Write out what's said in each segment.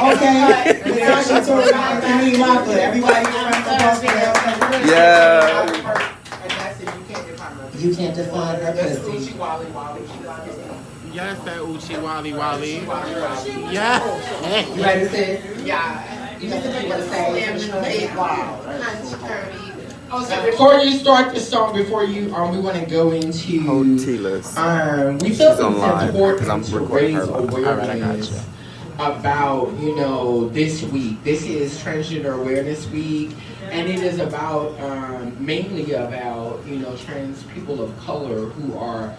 Okay. Everybody Yeah. You can't define her pussy. Yes, that Uchi Wally Wally. Yeah. You ready to say it? Yeah. You just want to say before you start the song, before you we want to go into we feel it's important to raise awareness about this week. This is Transgender Awareness Week, and it is about mainly about trans people of color who are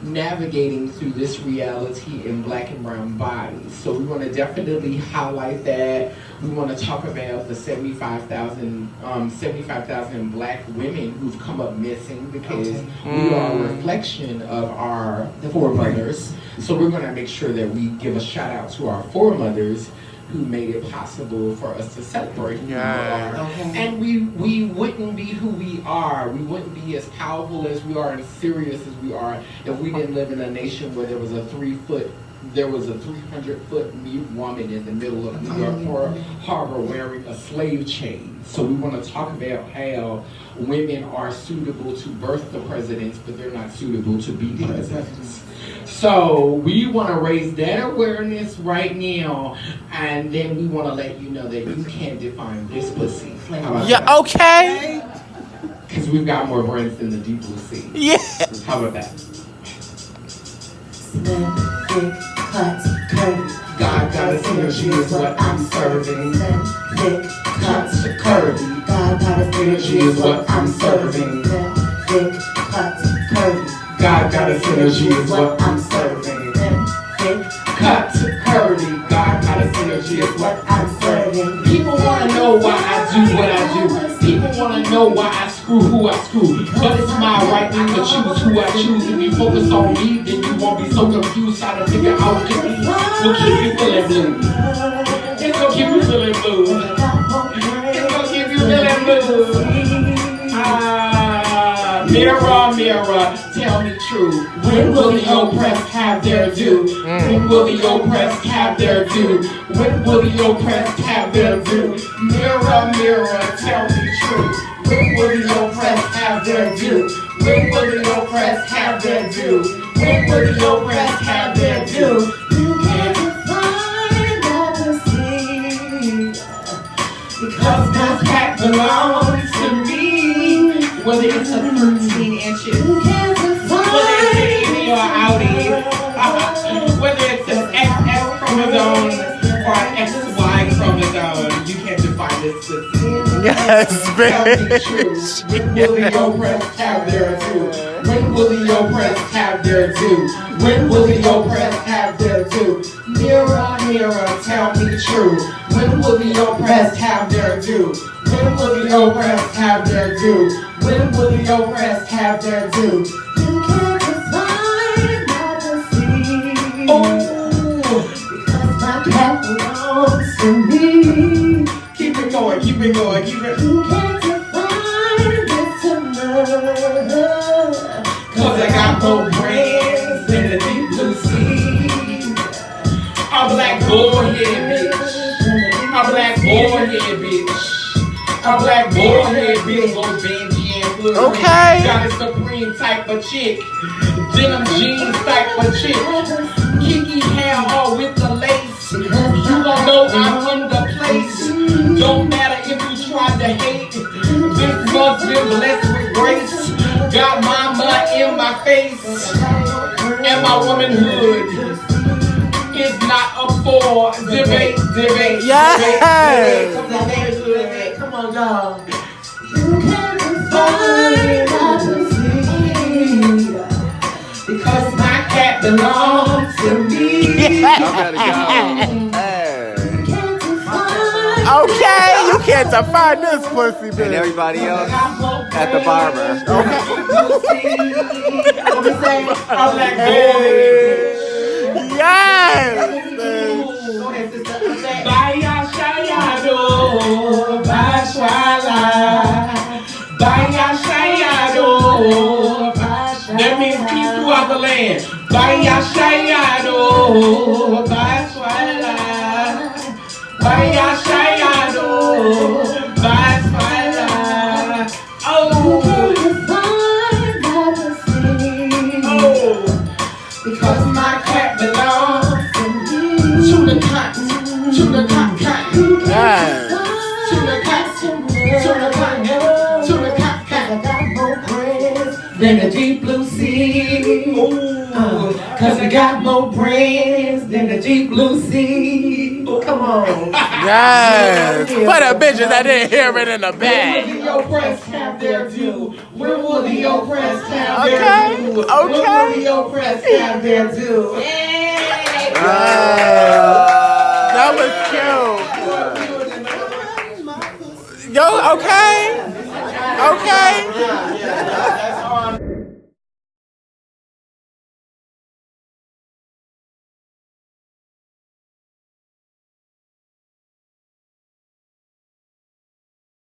navigating through this reality in black and brown bodies. So we want to definitely highlight that. We want to talk about the 75,000 black women who've come up missing because we are a reflection of our foremothers. So we're going to make sure that we give a shout out to our foremothers who made it possible for us to celebrate who we are. And we wouldn't be who we are. We wouldn't be as powerful as we are and serious as we are if we didn't live in a nation where there was a 300-foot mute woman in the middle of New York Harbor wearing a slave chain. So we want to talk about how women are suitable to birth the presidents, but they're not suitable to be presidents. So we want to raise that awareness right now, and then we want to let you know that you can't define this pussy. Yeah, okay. Because we've got more brains than the deep blue sea. Yeah. How about that? Slim, thick, cut, curvy. God got a singer, she is what I'm serving. Slim, thick, cut, curvy. God got a singer, She is what I'm serving. Slim, thick, cut, curvy. God got a synergy is what I'm serving. Cut to curvy. God got a synergy is what I'm serving. People want to know why I do what I do. People want to know why I screw who I screw. But it's my right thing to choose who I choose. If you focus on me, then you won't be so confused trying to figure out what will keep you feeling blue. It's gonna keep you feeling blue. It's gonna keep you feeling blue. Mirror, mirror, tell me true. When will the oppressed have their due? When will the oppressed have their due? When will the oppressed have their due? Mirror, mirror, tell me true. When will the oppressed have their due? When will the oppressed have their due? When will the oppressed have their due? You can't define the sea, Because my cat belongs to me. Whether it's a 13 inches, you can't define whether it's an innie or outie, whether it's an XX chromosome or an XY chromosome, you can't define this pussy. Yes, bitch. When will the oppressed have their due? When will the oppressed have their due? When will the oppressed have their due? Mirror, mirror, tell me true. When will the oppressed have their due? When will the oppressed have their due? When will the oppressed have their due? You can't define the sea. Because my cat belongs to me. Keep it going, keep it going, keep it. You can't define this love. Cause I got more brains than the deep blue sea. A black bullhead bitch. A black bullhead bitch. A black bullhead bitch goes Benji and Blue. Okay. Got a supreme type of chick. Denim jeans type of chick. Kiki hair all with the lace. You gon' know I'm in the place. Don't matter if you try to hate. This month's been blessed with grace. Got mama in my face. And my womanhood is not up for debate, debate, Yes. debate. Come on, y'all. You can't define the sea. Because my cat belongs to me. Y'all better go. Okay, you can't define this pussy, bitch. And everybody else at the barber. I'm like, hey. Yes. Baya Shayado, Bashwala, Baya Shayado. That means peace throughout the land. Baya Shayado, Bashwala, Vaya Shayado, Basmala. Oh, because my cat belongs to the cat, to the cat, cat. Yes. To the cat, to the cat, to the cat, cat. I got more brains than the deep blue sea. Cause I got more brains than the deep blue sea. Come on. Yes. For the bitches that didn't hear it in the Where back. will the oppressed have their due? Where will the oppressed have Okay, their due? okay. Where will the oppressed have their due? Hey! That was cute. Yo, okay. Okay.